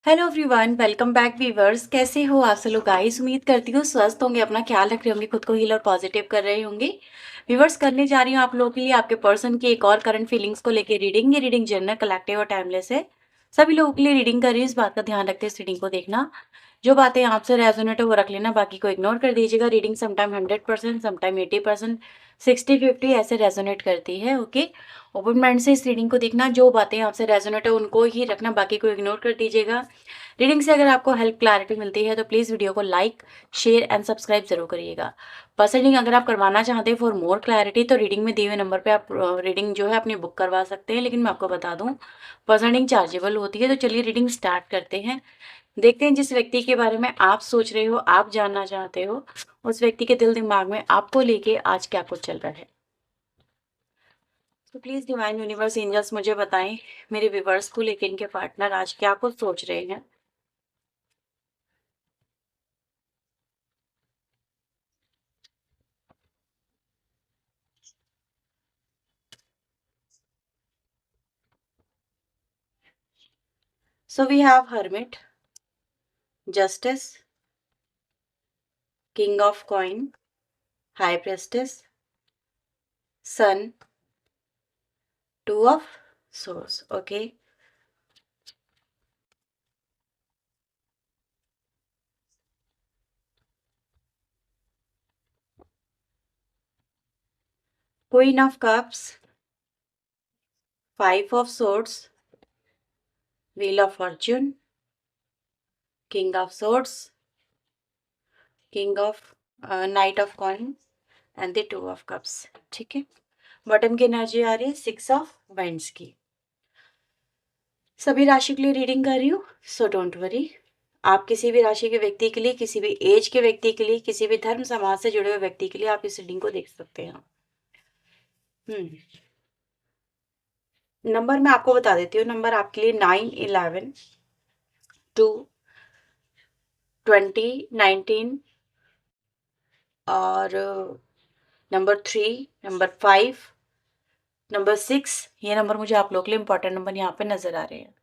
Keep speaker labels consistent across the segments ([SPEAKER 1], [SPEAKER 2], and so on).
[SPEAKER 1] Hello everyone, welcome back viewers. कैसे हो आप सब लोग गाइस? उम्मीद करती हूँ स्वस्थ होंगे, अपना ख्याल रख रहे होंगे, खुद को हील और पॉजिटिव कर रहे होंगे। वीवर्स, करने जा रही हूँ आप लोगों के लिए आपके पर्सन की एक और करंट फीलिंग्स को लेकर रीडिंग। ये रीडिंग जनरल, कलेक्टिव और टाइमलेस है। सभी लोगों के लिए रीडिंग कर रही हूँ, इस बात का ध्यान रखते हैं इस रीडिंग को देखना। जो बातें आपसे रेजोनेट है वो रख लेना, बाकी को इग्नोर कर दीजिएगा। रीडिंग समटाइम 100%, समटाइम 80%, 60-50 ऐसे रेजोनेट करती है। ओके, ओपन माइंड से इस रीडिंग को देखना। जो बातें आपसे रेजोनेट है उनको ही रखना, बाकी को इग्नोर कर दीजिएगा। रीडिंग से अगर आपको हेल्प क्लैरिटी मिलती है तो प्लीज़ वीडियो को लाइक, शेयर एंड सब्सक्राइब जरूर करिएगा। पर्सनली अगर आप करवाना चाहते हैं फॉर मोर क्लैरिटी तो रीडिंग में दिए हुए नंबर पे आप रीडिंग जो है अपनी बुक करवा सकते हैं, लेकिन मैं आपको बता दूं पर्सनलिंग चार्जेबल होती है। तो चलिए रीडिंग स्टार्ट करते हैं। देखते हैं जिस व्यक्ति के बारे में आप सोच रहे हो, आप जानना चाहते हो, उस व्यक्ति के दिल दिमाग में आपको लेके आज क्या कुछ चल रहा है। तो प्लीज़ डिवाइन यूनिवर्स एंजल्स मुझे बताएं मेरे व्यूवर्स को लेके इनके पार्टनर आज क्या कुछ सोच रहे हैं। So we have hermit, justice, king of coin, high priestess, sun, two of swords. Okay, queen of cups, five of swords, wheel of fortune, king of swords, king of knight of coin and the two of cups. ठीक है, bottom की energy आ रही है six of winds की। सभी राशि के लिए रीडिंग कर रही हूँ, सो डोंट वरी। आप किसी भी राशि के व्यक्ति के लिए, किसी भी एज के व्यक्ति के लिए, किसी भी धर्म समाज से जुड़े हुए व्यक्ति के लिए आप इस रीडिंग को देख सकते हैं। नंबर मैं आपको बता देती हूँ। नंबर आपके लिए 9, 11, 2, 20, 19 और नंबर 3, नंबर 5, नंबर 6। ये नंबर मुझे आप लोग के लिए इंपॉर्टेंट नंबर यहाँ पे नजर आ रहे हैं।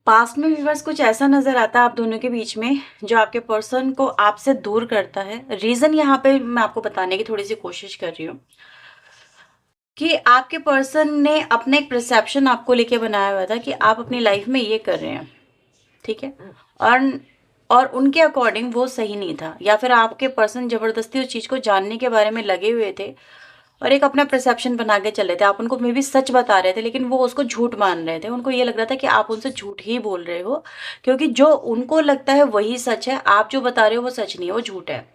[SPEAKER 1] पास्ट में व्यूअर्स कुछ ऐसा नजर आता है आप दोनों के बीच में जो आपके पर्सन को आपसे दूर करता है। रीजन यहाँ पे मैं आपको बताने की थोड़ी सी कोशिश कर रही हूँ कि आपके पर्सन ने अपना एक परसेप्शन आपको लेके बनाया हुआ था कि आप अपनी लाइफ में ये कर रहे हैं, ठीक है, और और उनके अकॉर्डिंग वो सही नहीं था, या फिर आपके पर्सन जबरदस्ती उस चीज को जानने के बारे में लगे हुए थे और एक अपना परसेप्शन बना के चले थे। आप उनको मे बी सच बता रहे थे लेकिन वो उसको झूठ मान रहे थे। उनको ये लग रहा था कि आप उनसे झूठ ही बोल रहे हो, क्योंकि जो उनको लगता है वही सच है, आप जो बता रहे हो वो सच नहीं है, वो झूठ है।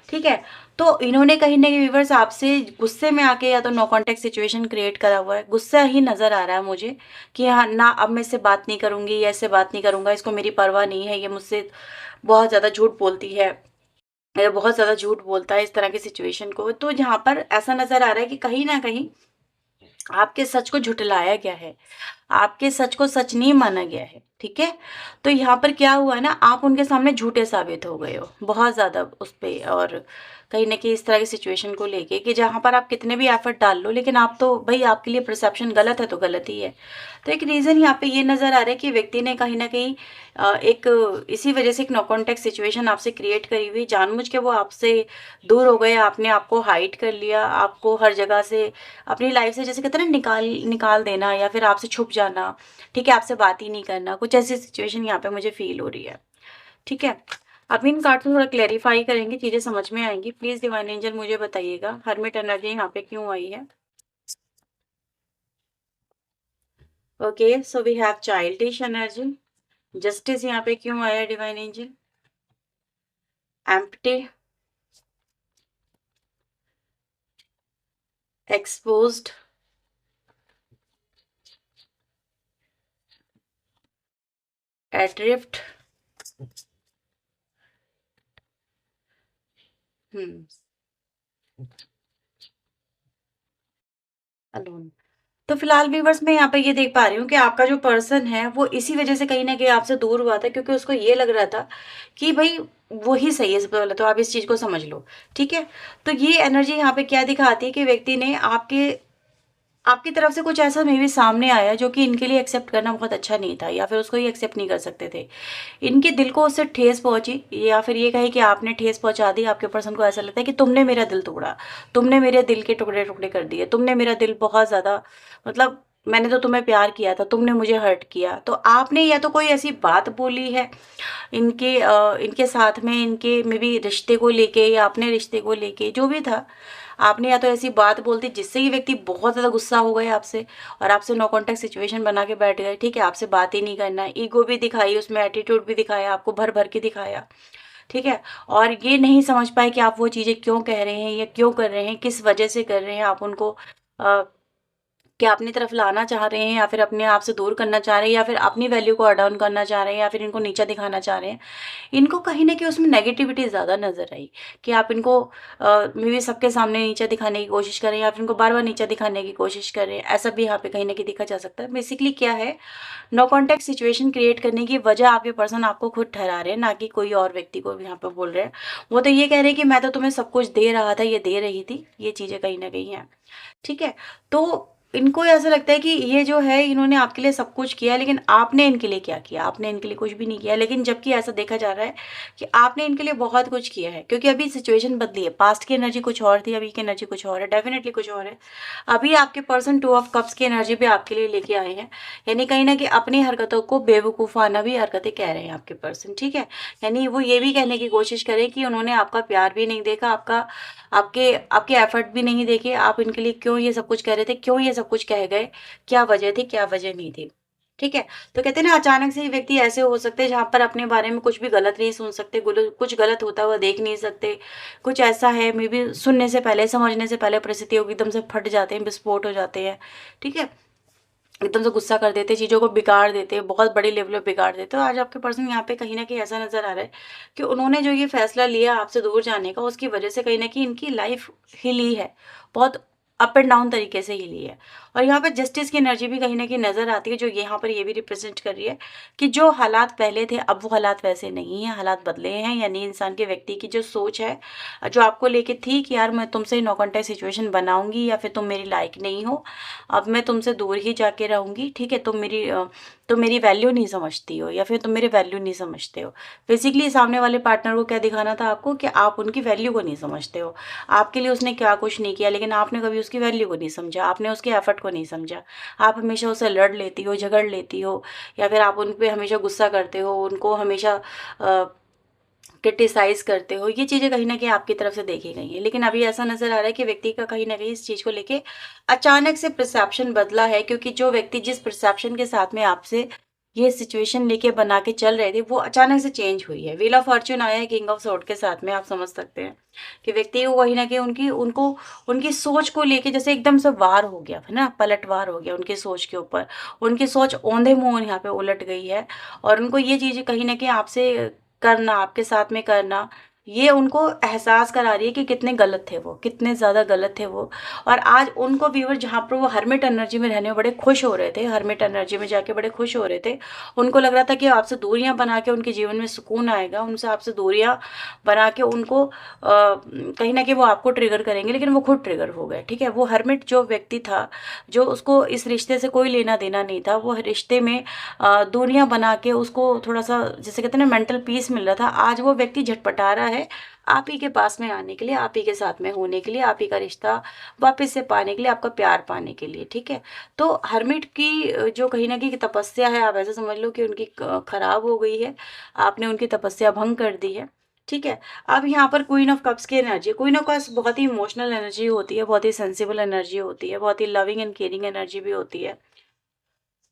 [SPEAKER 1] ठीक है, तो इन्होंने कहीं ना कहीं व्यूवर्स आपसे गुस्से में आके या तो नो कॉन्टेक्ट सिचुएशन क्रिएट करा हुआ है। गुस्सा ही नजर आ रहा है मुझे कि हाँ ना, अब मैं इससे बात नहीं करूंगी या इससे बात नहीं करूंगा, इसको मेरी परवाह नहीं है, ये मुझसे बहुत ज्यादा झूठ बोलती है, ये बहुत ज्यादा झूठ बोलता है, इस तरह की सिचुएशन को। तो यहाँ पर ऐसा नजर आ रहा है कि कहीं ना कहीं आपके सच को झुटलाया गया है, आपके सच को सच नहीं माना गया है। ठीक है, तो यहाँ पर क्या हुआ है ना, आप उनके सामने झूठे साबित हो गए हो बहुत ज़्यादा उस पे। और कहीं ना कहीं इस तरह की सिचुएशन को लेके कि जहाँ पर आप कितने भी एफर्ट डाल लो, लेकिन आप तो भाई, आपके लिए परसेप्शन गलत है तो गलत ही है। तो एक रीज़न यहाँ पे ये नज़र आ रहा है कि व्यक्ति ने कहीं ना कहीं एक इसी वजह से एक नो कॉन्टेक्ट सिचुएशन आपसे क्रिएट करी हुई, जानबूझ के वो आपसे दूर हो गए, आपने आपको हाइड कर लिया, आपको हर जगह से अपनी लाइफ से जैसे कहते हैं ना निकाल निकाल देना, या फिर आपसे छुप जाना। ठीक है, आपसे बात ही नहीं करना, कुछ ऐसी सिचुएशन यहाँ पे मुझे फील हो रही है। ठीक है, अब इन कार्ड को थोड़ा क्लेरिफाई करेंगे, चीजें समझ में आएंगी। प्लीज डिवाइन एंजल मुझे बताइएगा हर्मिट एनर्जी यहाँ पे क्यों आई है। Okay, so we have childish energy. Justice यहाँ पे क्यों आया divine angel. Empty, exposed, adrift, alone. तो फिलहाल व्यूवर्स मैं यहाँ पे ये देख पा रही हूँ कि आपका जो पर्सन है वो इसी वजह से कहीं ना कहीं आपसे दूर हुआ था, क्योंकि उसको ये लग रहा था कि भाई वो ही सही है सबसे पहले तो आप इस चीज को समझ लो। ठीक है, तो ये एनर्जी यहाँ पे क्या दिखाती है कि व्यक्ति ने आपके आपकी तरफ से कुछ ऐसा मे बी सामने आया जो कि इनके लिए एक्सेप्ट करना बहुत अच्छा नहीं था, या फिर उसको ये एक्सेप्ट नहीं कर सकते थे। इनके दिल को उससे ठेस पहुंची, या फिर ये कहे कि आपने ठेस पहुंचा दी। आपके पर्सन को ऐसा लगता है कि तुमने मेरा दिल तोड़ा, तुमने मेरे दिल के टुकड़े टुकड़े कर दिए, तुमने मेरा दिल बहुत ज़्यादा, मतलब मैंने तो तुम्हें प्यार किया था, तुमने मुझे हर्ट किया। तो आपने या तो कोई ऐसी बात बोली है इनके साथ में, इनके मे बी रिश्ते को लेके, या अपने रिश्ते को लेके, जो भी था, आपने या तो ऐसी बात बोल दी जिससे ये व्यक्ति बहुत ज़्यादा गुस्सा हो गए आपसे, और आपसे नो कॉन्टैक्ट सिचुएशन बना के बैठ गए। ठीक है, आपसे बात ही नहीं करना, ईगो भी दिखाई, उसमें एटीट्यूड भी दिखाया, आपको भर भर के दिखाया। ठीक है, और ये नहीं समझ पाए कि आप वो चीज़ें क्यों कह रहे हैं या क्यों कर रहे हैं, किस वजह से कर रहे हैं। आप उनको क्या अपनी तरफ लाना चाह रहे हैं, या फिर अपने आप से दूर करना चाह रहे हैं, या फिर अपनी वैल्यू को अप डाउन करना चाह रहे हैं, या फिर इनको नीचा दिखाना चाह रहे हैं। इनको कहीं न कहीं उसमें नेगेटिविटी ज़्यादा नज़र आई कि आप इनको मे बी सबके सामने नीचा दिखाने की कोशिश कर रहे हैं, या फिर इनको बार-बार नीचा दिखाने की कोशिश कर रहे हैं। ऐसा भी यहाँ पे कहीं न कहीं देखा जा सकता है। बेसिकली क्या है, नो कॉन्टैक्ट सिचुएशन क्रिएट करने की वजह आपके पर्सन आपको खुद ठहरा रहे हैं, ना कि कोई और व्यक्ति को यहाँ पे बोल रहे हैं। वो तो ये कह रहे हैं कि मैं तो तुम्हें सब कुछ दे रहा था, ये दे रही थी। ये चीज़ें कहीं न कहीं हैं। ठीक है? तो इनको ऐसा लगता है कि ये जो है, इन्होंने आपके लिए सब कुछ किया, लेकिन आपने इनके लिए क्या किया? आपने इनके लिए कुछ भी नहीं किया। लेकिन जबकि ऐसा देखा जा रहा है कि आपने इनके लिए बहुत कुछ किया है, क्योंकि अभी सिचुएशन बदली है। पास्ट की एनर्जी कुछ और थी, अभी की एनर्जी कुछ और है, डेफिनिटली कुछ और है। अभी आपके पर्सन 2 ऑफ कप्स की एनर्जी भी आपके लिए लेके आए हैं। यानी कहीं न कहीं अपनी हरकतों को बेवकूफ़ाना भी हरकतें कह रहे हैं आपके पर्सन, ठीक है? यानी वो ये भी कहने की कोशिश कर रहे हैं कि उन्होंने आपका प्यार भी नहीं देखा, आपके आपके एफर्ट भी नहीं देखे। आप इनके लिए क्यों ये सब कुछ कह रहे थे, क्यों ये सब कुछ कह गए, क्या वजह थी, क्या वजह नहीं थी। ठीक है, तो कहते हैं ना, अचानक से ये व्यक्ति ऐसे हो सकते हैं जहाँ पर अपने बारे में कुछ भी गलत नहीं सुन सकते, कुछ गलत होता हुआ देख नहीं सकते। कुछ ऐसा है, मे बी सुनने से पहले, समझने से पहले परिस्थितियों को एकदम से फट जाते हैं, विस्फोट हो जाते हैं। ठीक है, एकदम से गुस्सा कर देते, चीज़ों को बिगाड़ देते, बहुत बड़ी लेवल पे बिगाड़ देते। तो आज आपके पर्सन यहाँ पे कहीं न कहीं ऐसा नज़र आ रहा है कि उन्होंने जो ये फैसला लिया आपसे दूर जाने का, उसकी वजह से कहीं न कहीं इनकी लाइफ हिली है। बहुत अप एंड डाउन तरीके से हिली है। और यहाँ पे जस्टिस की एनर्जी भी कहीं न कहीं नज़र आती है, जो यहाँ पर ये भी रिप्रेज़ेंट कर रही है कि जो हालात पहले थे, अब वो हालात वैसे नहीं हैं, हालात बदले हैं। यानी इंसान के, व्यक्ति की जो सोच है, जो आपको लेके थी कि यार मैं तुमसे नो कॉन्टैक्ट सिचुएशन बनाऊँगी, या फिर तुम मेरी लायक नहीं हो, अब मैं तुमसे दूर ही जाके रहूँगी। ठीक है, तुम मेरी वैल्यू नहीं समझती हो, या फिर तुम मेरी वैल्यू नहीं समझते हो। बेसिकली सामने वाले पार्टनर को क्या दिखाना था आपको, कि आप उनकी वैल्यू को नहीं समझते हो। आपके लिए उसने क्या कुछ नहीं किया, लेकिन आपने कभी उसकी वैल्यू को नहीं समझा, आपने उसके एफर्ट को नहीं समझा। आप हमेशा उससे लड़ लेती हो, झगड़ लेती हो, या फिर आप उन पे हमेशा गुस्सा करते हो, उनको हमेशा क्रिटिसाइज़ करते हो। ये चीज़ें कहीं न कहीं आपकी तरफ से देखी गई हैं। लेकिन अभी ऐसा नज़र आ रहा है कि व्यक्ति का कहीं न कहीं इस चीज़ को लेके अचानक से परसेप्शन बदला है, क्योंकि जो व्यक्ति जिस परसेप्शन के साथ में आपसे ये सिचुएशन लेके बना के चल रहे थे, वो अचानक से चेंज हुई है। व्हील ऑफ फॉर्च्यून आया है किंग ऑफ सॉर्ड के साथ में। आप समझ सकते हैं कि व्यक्ति को कहीं न कहीं उनकी सोच को लेके जैसे एकदम से वार हो गया, है ना? पलटवार हो गया उनकी सोच के ऊपर। उनकी सोच औंधे-मुँह यहाँ पे उलट गई है, और उनको ये चीज़ें कहीं न कहीं आपसे करना, आपके साथ में करना, ये उनको एहसास करा रही है कि कितने गलत थे वो, कितने ज़्यादा गलत थे वो। और आज उनको व्यूअर, जहाँ पर वो हर्मिट एनर्जी में रहने में बड़े खुश हो रहे थे, हर्मिट एनर्जी में जाके बड़े खुश हो रहे थे। उनको लग रहा था कि आपसे दूरियाँ बना के उनके जीवन में सुकून आएगा, उनसे आपसे दूरियाँ बना के उनको कहीं न कहीं वो आपको ट्रिगर करेंगे, लेकिन वो खुद ट्रिगर हो गए। ठीक है? वो हर्मिट जो व्यक्ति था, जो उसको इस रिश्ते से कोई लेना-देना नहीं था, वो रिश्ते में दूरियाँ बना के उसको थोड़ा-सा, जिसे कहते हैं ना, मेंटल पीस मिल रहा था। आज वो व्यक्ति झटपटा रहा है आप ही के पास में आने के लिए, आप ही के साथ में होने के लिए, आप ही का रिश्ता वापस से पाने के लिए, आपका प्यार पाने के लिए। ठीक है? तो हर्मिट की जो कहीं न कहीं तपस्या है, आप ऐसा समझ लो कि उनकी खराब हो गई है। आपने उनकी तपस्या भंग कर दी है। ठीक है? अब यहाँ पर क्वीन ऑफ कप्स की एनर्जी, क्वीन ऑफ कप्स बहुत ही इमोशनल एनर्जी होती है, बहुत ही सेंसिबल एनर्जी होती है, बहुत ही लविंग एंड केयरिंग एनर्जी भी होती है।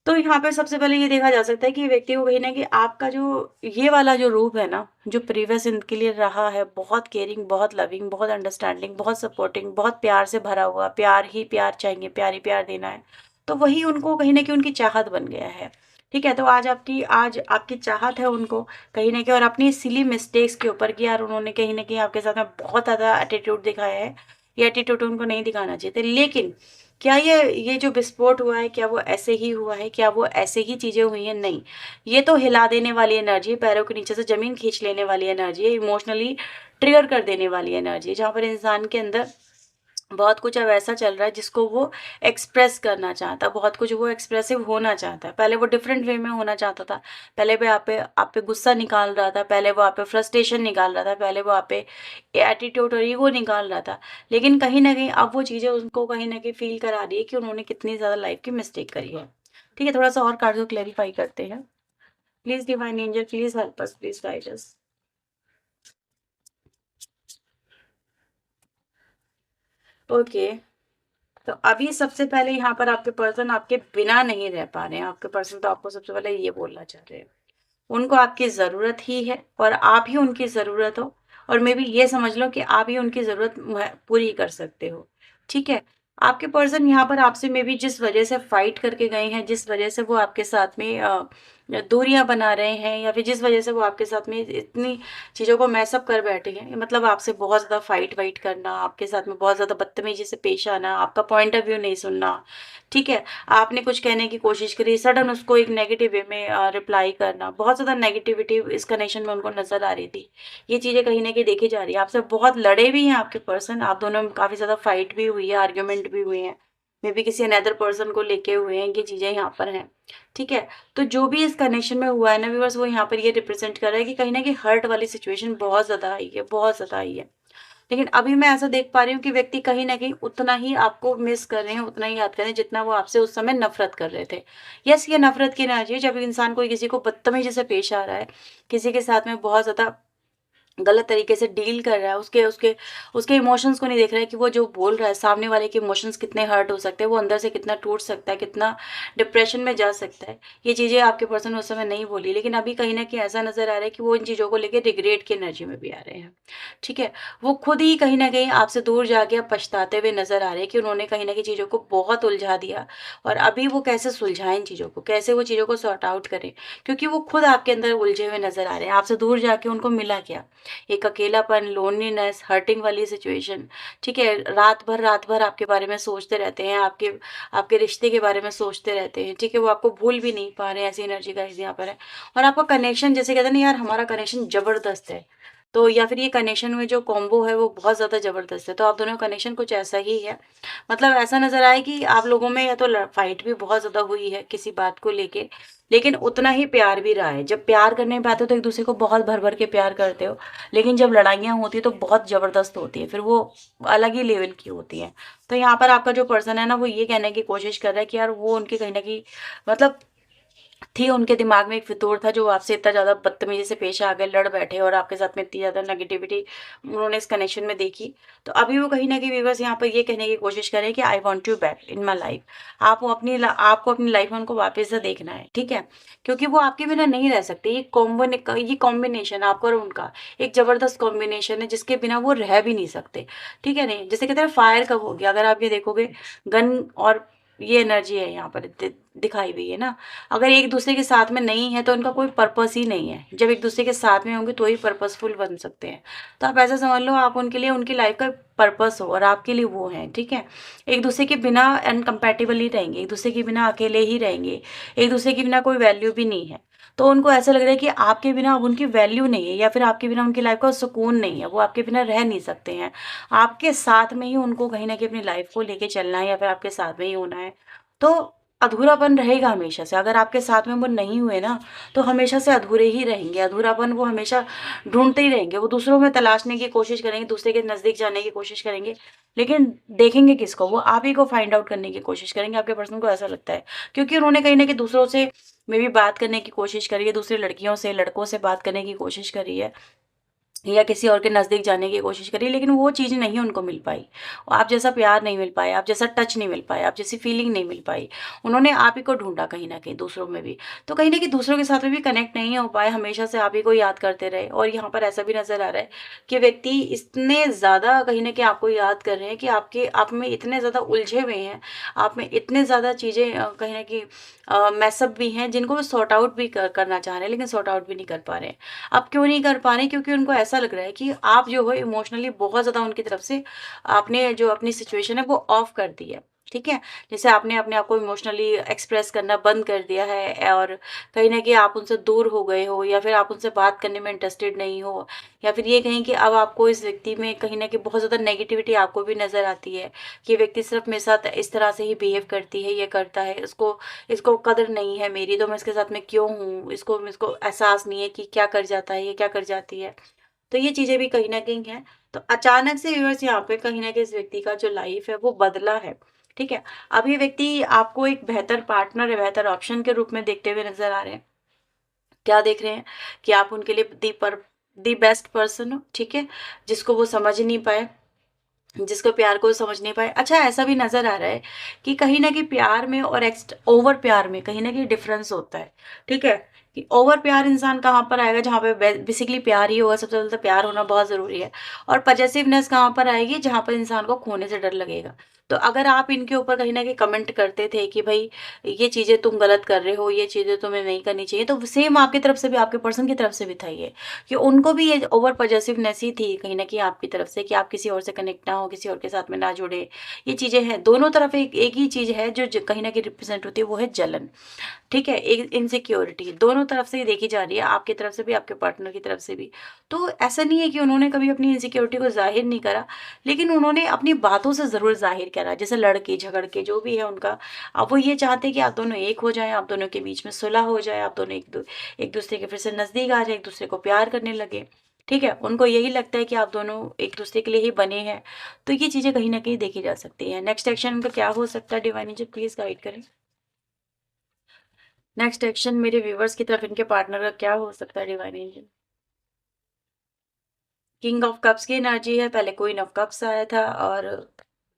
[SPEAKER 1] तो यहाँ पे सबसे पहले ये देखा जा सकता है कि व्यक्ति को कहीं न कहीं आपका जो ये वाला जो रूप है ना, जो प्रीवियस इनके लिए रहा है, बहुत केयरिंग, बहुत लविंग, बहुत अंडरस्टैंडिंग, बहुत सपोर्टिंग, बहुत प्यार से भरा हुआ, प्यार ही प्यार चाहिए, प्यार ही प्यार देना है। तो वही उनको कहीं न कहीं उनकी चाहत बन गया है। ठीक है? तो आज आपकी चाहत है उनको कहीं न कहीं, और अपनी सिली मिस्टेक्स के ऊपर कि यार उन्होंने कहीं न कहीं आपके साथ में बहुत ज़्यादा एटीट्यूड दिखाया है। ये एटीट्यूड उनको नहीं दिखाना चाहिए था। लेकिन क्या ये जो विस्फोट हुआ है, क्या वो ऐसे ही हुआ है? क्या वो ऐसे ही चीज़ें हुई हैं? नहीं। ये तो हिला देने वाली एनर्जी है, पैरों के नीचे से ज़मीन खींच लेने वाली एनर्जी है, इमोशनली ट्रिगर कर देने वाली एनर्जी है, जहाँ पर इंसान के अंदर बहुत कुछ अब ऐसा चल रहा है जिसको वो एक्सप्रेस करना चाहता है, बहुत कुछ वो एक्सप्रेसिव होना चाहता है। पहले वो डिफरेंट वे में होना चाहता था, पहले वो आप पे गुस्सा निकाल रहा था, पहले वो आप पे फ्रस्ट्रेशन निकाल रहा था, पहले वो आप पे एटीट्यूड और ईगो निकाल रहा था। लेकिन कहीं न कहीं अब वो चीज़ें उनको कहीं न कहीं फ़ील करा रही है कि उन्होंने कितनी ज़्यादा लाइफ़ की मिस्टेक करी है। ठीक है, थोड़ा-सा और कार्ड को क्लैरिफ़ाई करते हैं। Please divine angel please help us, please guide us. Okay. तो अभी सबसे पहले यहाँ पर आपके पर्सन आपके बिना नहीं रह पा रहे हैं। आपके पर्सन तो आपको सबसे पहले ये बोलना चाह रहे हैं। उनको आपकी ज़रूरत ही है और आप ही उनकी ज़रूरत हो, और मे बी ये समझ लो कि आप ही उनकी ज़रूरत पूरी कर सकते हो। ठीक है? आपके पर्सन यहाँ पर आपसे मे बी जिस वजह से फाइट करके गए हैं, जिस वजह से वो आपके साथ में दूरियाँ बना रहे हैं, या फिर जिस वजह से वो आपके साथ में इतनी चीज़ों को मैस अप कर बैठे हैं, मतलब आपसे बहुत ज़्यादा फाइट वाइट करना, आपके साथ में बहुत ज़्यादा बदतमीज़ी से पेश आना, आपका पॉइंट ऑफ व्यू नहीं सुनना। ठीक है? आपने कुछ कहने की कोशिश करी, सडन उसको एक नेगेटिव वे में रिप्लाई करना, बहुत ज़्यादा नेगेटिविटी इस कनेक्शन में उनको नज़र आ रही थी। ये चीज़ें कहीं न कहीं देखी जा रही है। आपसे बहुत लड़े भी हैं आपके पर्सन, आप दोनों में काफ़ी ज़्यादा फाइट भी हुई है, आर्ग्यूमेंट भी हुए हैं। मे बी किसी अनदर पर्सन को लेके हुए हैं, ये चीज़ें यहाँ पर हैं। ठीक है? तो जो भी इस कनेक्शन में हुआ है ना व्यूअर्स, वो यहाँ पर ये रिप्रेज़ेंट कर रहा है कि कहीं न कहीं हर्ट वाली सिचुएशन बहुत ज़्यादा आई है, बहुत ज़्यादा आई है। लेकिन अभी मैं ऐसा देख पा रही हूँ कि व्यक्ति कहीं न कहीं उतना ही आपको मिस कर रहे हैं, उतना ही याद कर रहे हैं, जितना वो आपसे उस समय नफ़रत कर रहे थे। यस, ये नफ़रत की एनर्जी है, जब इंसान कोई किसी को बदतमीज़ी से पेश आ रहा है, किसी के साथ में बहुत ज़्यादा गलत तरीके से डील कर रहा है, उसके उसके उसके इमोशंस को नहीं देख रहा है कि वो जो बोल रहा है, सामने वाले के इमोशंस कितने हर्ट हो सकते हैं, वो अंदर से कितना टूट सकता है, कितना डिप्रेशन में जा सकता है। ये चीज़ें आपके पर्सन उस समय नहीं बोली, लेकिन अभी कहीं न कहीं ऐसा नज़र आ रहा है कि वो इन चीज़ों को लेके रिग्रेट की एनर्जी में भी आ रहे हैं। ठीक है? वो खुद ही कहीं न कहीं आपसे दूर जाके अब पछताते हुए नज़र आ रहे हैं कि उन्होंने कहीं न कहीं चीज़ों को बहुत उलझा दिया, और अभी वो कैसे सुलझाएँ इन चीज़ों को, कैसे वो चीज़ों को सॉर्ट आउट करें, क्योंकि वो खुद आपके अंदर उलझे हुए नज़र आ रहे हैं। आपसे दूर जाके उनको मिला क्या? एक अकेलापन, लोनलीनेस, हर्टिंग वाली सिचुएशन। ठीक है? रात भर आपके बारे में सोचते रहते हैं, आपके आपके रिश्ते के बारे में सोचते रहते हैं। ठीक है? वो आपको भूल भी नहीं पा रहे हैं, ऐसी एनर्जी गाइस यहाँ पर है। और आपका कनेक्शन, जैसे कहते हैं ना यार, हमारा कनेक्शन ज़बरदस्त है। तो या फिर ये कनेक्शन में जो कॉम्बो है वो बहुत ज़्यादा ज़बरदस्त है। तो आप दोनों का कनेक्शन कुछ ऐसा ही है। मतलब ऐसा नज़र आया कि आप लोगों में या तो फाइट भी बहुत ज़्यादा हुई है किसी बात को लेके, लेकिन उतना ही प्यार भी रहा है। जब प्यार करने पे आते हो तो एक दूसरे को बहुत भर-भर के प्यार करते हो, लेकिन जब लड़ाइयाँ होती हैं तो बहुत ज़बरदस्त होती है, फिर वो अलग ही लेवल की होती हैं। तो यहाँ पर आपका जो पर्सन है ना, वो ये कहने की कोशिश कर रहा है कि यार वो उनकी कहीं न कहीं मतलब थी, उनके दिमाग में एक फितूर था जो आपसे इतना ज़्यादा बदतमीज़ी से पेश आ गए, लड़ बैठे, और आपके साथ में इतनी ज़्यादा नेगेटिविटी उन्होंने इस कनेक्शन में देखी। तो अभी वो कहीं न कहीं व्यूअर्स यहाँ पर ये कहने की कोशिश कर रहे हैं कि I want you back in my life. आपको अपनी लाइफ में उनको वापस से देखना है, ठीक है? क्योंकि वो आपके बिना नहीं रह सकते। ये कॉम्बिनेशन आपका और उनका एक ज़बरदस्त कॉम्बिनेशन है, जिसके बिना वो रह भी नहीं सकते, ठीक है नहीं? जैसे कहते हैं फायर कब हो गया, अगर आप ये देखोगे, गन और ये एनर्जी है यहाँ पर दिखाई हुई है ना। अगर एक दूसरे के साथ में नहीं है तो उनका कोई पर्पस ही नहीं है। जब एक दूसरे के साथ में होंगे तो ही पर्पसफुल बन सकते हैं। तो आप ऐसा समझ लो, आप उनके लिए उनकी लाइफ का पर्पस हो और आपके लिए वो हैं, ठीक है? एक दूसरे के बिना अनकम्पैटिबल ही रहेंगे, एक दूसरे के बिना अकेले ही रहेंगे, एक दूसरे के बिना कोई वैल्यू भी नहीं है। तो उनको ऐसा लग रहा है कि आपके बिना अब उनकी वैल्यू नहीं है, या फिर आपके बिना उनकी लाइफ का सुकून नहीं है, वो आपके बिना रह नहीं सकते हैं। आपके साथ में ही उनको कहीं न कहीं अपनी लाइफ को लेके चलना है, या फिर आपके साथ में ही होना है। तो अधूरापन रहेगा हमेशा से। अगर आपके साथ में वो नहीं हुए ना, तो हमेशा से अधूरे ही रहेंगे। अधूरापन वो हमेशा ढूँढते ही रहेंगे। वो दूसरों में तलाशने की कोशिश करेंगे, दूसरे के नज़दीक जाने की कोशिश करेंगे, लेकिन देखेंगे किसको? वो आप ही को फाइंड आउट करने की कोशिश करेंगे, आपके पर्सन को ऐसा लगता है। क्योंकि उन्होंने कहीं न कहीं दूसरों से मे बी बात करने की कोशिश करी है, दूसरी लड़कियों से, लड़कों से बात करने की कोशिश करी है, या किसी और के नज़दीक जाने की कोशिश करी, लेकिन वो चीज़ नहीं उनको मिल पाई। आप जैसा प्यार नहीं मिल पाया, आप जैसा टच नहीं मिल पाया, आप जैसी फीलिंग नहीं मिल पाई। उन्होंने आप ही को ढूँढा कहीं न कहीं दूसरों में भी। तो कहीं न कहीं दूसरों के साथ में भी कनेक्ट नहीं हो पाए, हमेशा से आप ही को याद करते रहे, और यहाँ पर ऐसा भी नज़र आ रहा है कि व्यक्ति इतने ज़्यादा कहीं न कहीं आपको याद कर रहे हैं कि आप में इतने ज़्यादा उलझे हुए हैं, आप में इतने ज़्यादा चीज़ें कहीं न कहीं मैसअप भी हैं, जिनको वो सॉर्ट आउट भी करना चाह रहे हैं, लेकिन सॉर्ट आउट भी नहीं कर पा रहे हैं। अब क्यों नहीं कर पा रहे? क्योंकि उनको ऐसा लग रहा है कि आप जो हो इमोशनली बहुत ज़्यादा उनकी तरफ से आपने जो अपनी सिचुएशन है वो ऑफ कर दी है। ठीक है। जैसे आपने अपने आप को इमोशनली एक्सप्रेस करना बंद कर दिया है और कहीं न कहीं आप उनसे दूर हो गए हो, या फिर आप उनसे बात करने में इंटरेस्टेड नहीं हो, या फिर ये कहें कि अब आपको इस व्यक्ति में कहीं न कहीं बहुत ज़्यादा नेगेटिविटी आपको भी नज़र आती है कि ये व्यक्ति सिर्फ़ मेरे साथ इस तरह से ही बिहेव करती है, ये करता है, इसको इसको कदर नहीं है मेरी, तो मैं इसके साथ में क्यों हूँ? इसको एहसास नहीं है कि क्या कर जाता है, ये क्या कर जाती है। तो ये चीज़ें भी कहीं न कहीं हैं। तो अचानक से व्यूअर्स यहाँ पे कहीं न कहीं इस व्यक्ति का जो लाइफ़ है वो बदला है, ठीक है? अब ये व्यक्ति आपको एक बेहतर पार्टनर या बेहतर ऑप्शन के रूप में देखते हुए नज़र आ रहे हैं। क्या देख रहे हैं कि आप उनके लिए दी बेस्ट पर्सन हो, ठीक है? जिसको वो समझ नहीं पाए, जिसको प्यार को समझ नहीं पाए। अच्छा, ऐसा भी नज़र आ रहा है कि कहीं न कहीं प्यार में और ओवर प्यार में कहीं न कहीं डिफ़रेंस होता है, ठीक है? कि ओवर प्यार इंसान कहाँ पर आएगा, जहाँ पे बेसिकली प्यार ही होगा, सबसे ज़्यादा तो प्यार होना बहुत ज़रूरी है। और पॉसेसिवनेस कहाँ पर आएगी, जहाँ पर इंसान को खोने से डर लगेगा। तो अगर आप इनके ऊपर कहीं न कहीं कमेंट करते थे कि भई ये चीज़ें तुम गलत कर रहे हो, ये चीज़ें तुम्हें नहीं करनी चाहिए, तो सेम आपकी तरफ से भी, आपके पर्सन की तरफ से भी था ये। कि उनको भी ये ओवर पॉसेसिवनेस ही थी कहीं न कहीं आपकी तरफ से कि आप किसी और से कनेक्ट ना हो, किसी और के साथ में ना जुड़े। ये चीज़ें हैं, दोनों तरफ एक एक ही चीज़ है जो कहीं न कहीं रिप्रेज़ेंट होती है, वो है जलन। ठीक है? एक इनसिक्योरिटी दोनों तरफ से ही देखी जा रही है, आपकी तरफ से भी, आपके पार्टनर की तरफ से भी। तो ऐसा नहीं है कि उन्होंने कभी अपनी इनसिक्योरिटी को ज़ाहिर नहीं करा, लेकिन उन्होंने अपनी बातों से ज़रूर ज़ाहिर करा। जैसे लड़ के, झगड़ के, जो भी है उनका, अब वो ये चाहते हैं कि आप दोनों एक हो जाएँ, आप दोनों के बीच में सुलह हो जाए, आप दोनों एक-दूसरे के फिर से नज़दीक आ जाएँ, एक-दूसरे को प्यार करने लगे। ठीक है? उनको यही लगता है कि आप दोनों एक-दूसरे के लिए ही बने हैं। तो ये चीज़ें कहीं न कहीं देखी जा सकती हैं। नेक्स्ट एक्शन उनका क्या हो सकता है, डिवाइन एंजल प्लीज़ गाइड करें। नेक्स्ट एक्शन मेरे व्यूअर्स की तरफ इनके पार्टनर का क्या हो सकता है, divine angel. King of cups की एनर्जी है, पहले क्वीन ऑफ कप्स आया था और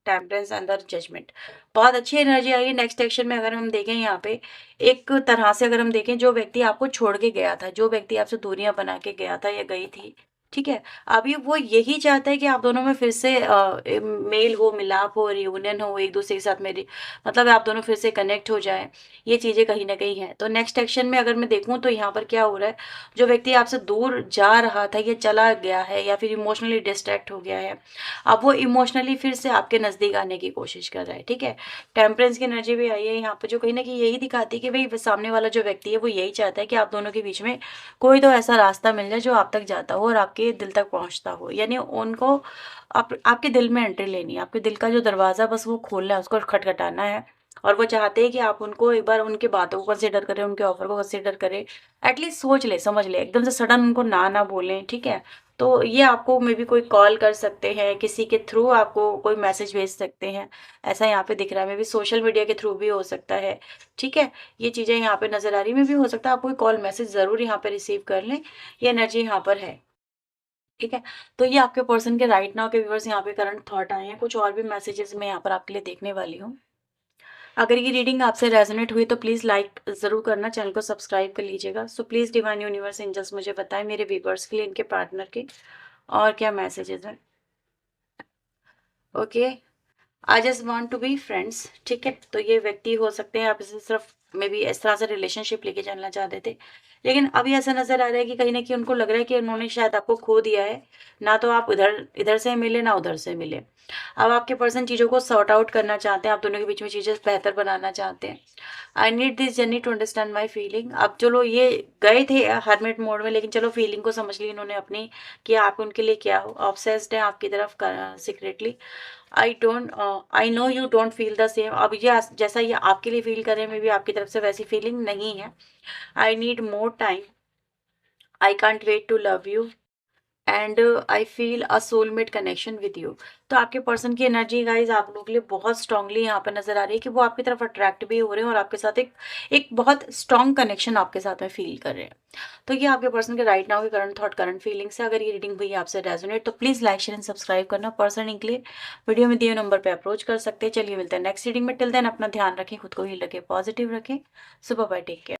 [SPEAKER 1] टेम्परेंस अंदर जजमेंट। बहुत अच्छी एनर्जी आई है। नेक्स्ट एक्शन में अगर हम देखें यहाँ पे, एक तरह से अगर हम देखें, जो व्यक्ति आपको छोड़ के गया था, जो व्यक्ति आपसे दूरियां बना के गया था या गई थी, ठीक है, अभी वो यही चाहता है कि आप दोनों में फिर से मेल हो, मिलाप हो, रियूनियन हो, एक दूसरे के साथ मेरी मतलब आप दोनों फिर से कनेक्ट हो जाएं। ये चीज़ें कहीं ना कहीं हैं। तो नेक्स्ट एक्शन में अगर मैं देखूं तो यहाँ पर क्या हो रहा है, जो व्यक्ति आपसे दूर जा रहा था, ये चला गया है या फिर इमोशनली डिस्ट्रैक्ट हो गया है, अब वो इमोशनली फिर से आपके नज़दीक आने की कोशिश कर रहा है, ठीक है। टेम्परेंस की एनर्जी भी आई है यहाँ पे, जो कहीं न कहीं यही दिखाती है कि भई सामने वाला जो व्यक्ति है वो यही चाहता है कि आप दोनों के बीच में कोई तो ऐसा रास्ता मिल जाए जो आप तक जाता हो और आपके दिल तक पहुँचता हो। यानी उनको आपके दिल में एंट्री लेनी है, आपके दिल का जो दरवाज़ा बस वो खोलना है, उसको खटखटाना है। और वो चाहते हैं कि आप उनको एक बार उनकी बातों को कंसिडर करें, उनके ऑफ़र को कंसिडर करें। एटलीस्ट सोच लें, समझ लें, एकदम से सडन उनको ना बोलें, ठीक है। तो ये आपको मे बी कोई कॉल कर सकते हैं, किसी के थ्रू आपको कोई मैसेज भेज सकते हैं, ऐसा यहाँ पे दिख रहा है। मे बी सोशल मीडिया के थ्रू भी हो सकता है, ठीक है। ये चीज़ें यहाँ पे नज़र आ रही हैं। मे बी हो सकता है आप कोई कॉल मैसेज ज़रूर यहाँ पे रिसीव कर लें, ये एनर्जी यहाँ पर है, ठीक है। तो ये आपके पर्सन के राइट नाउ के व्यूअर्स यहाँ पे करंट थॉट आए हैं। कुछ और भी मैसेजेस मैं यहाँ पर आपके लिए देखने वाली हूँ। अगर ये रीडिंग आपसे रेजोनेट हुई तो प्लीज़ लाइक ज़रूर करना, चैनल को सब्सक्राइब कर लीजिएगा। So please divine universe angels मुझे बताएं मेरे व्यूअर्स के लिए, इनके पार्टनर के और क्या मैसेजेस हैं। Okay, I just want to be friends, ठीक है। तो ये व्यक्ति हो सकते हैं आप इसे सिर्फ मे बी इस तरह से रिलेशनशिप लेके चलना चाहते थे, लेकिन अभी ऐसा नज़र आ रहा है कि कहीं न कहीं उनको लग रहा है कि उन्होंने शायद आपको खो दिया है। ना तो आप इधर इधर से मिले, ना उधर से मिले। अब आपके पर्सन चीज़ों को सॉर्ट आउट करना चाहते हैं, आप दोनों के बीच में चीज़ें बेहतर बनाना चाहते हैं। I need this journey to understand my feeling. अब चलो ये गए थे हरमिट मोड में, लेकिन चलो फीलिंग को समझ ली इन्होंने अपनी, कि आप उनके लिए क्या हो, ऑब्सेस्ड हैं आपकी तरफ secretly. I know you don't feel the same. अब ये जैसा ये आपके लिए फील कर रहे हैं, मे बी आपकी तरफ से वैसी फीलिंग नहीं है। I need more time, I can't wait to love you and I feel a soulmate connection with you. तो आपके पर्सन की एनर्जी गाइज आप लोगों के लिए बहुत स्ट्रांगली यहाँ पर नजर आ रही है कि वो आपकी तरफ अट्रैक्ट भी हो रहे हैं और आपके साथ एक एक बहुत स्ट्रांग कनेक्शन आपके साथ में फील कर रहे हैं। तो ये आपके पर्सन के राइट नाउ के करंट थॉट, करंट फीलिंग्स है। अगर ये रीडिंग हुई आपसे रेजोनेट तो please like share and subscribe करना। पर्सन के लिए वीडियो में दिए नंबर पर अप्रोच कर सकते हैं। चलिए मिलते हैं नेक्स्ट रीडिंग में। टिल देन अपना ध्यान रखें, खुद को ही रखें, पॉजिटिव रखें। सुबह बाय, टेक केयर।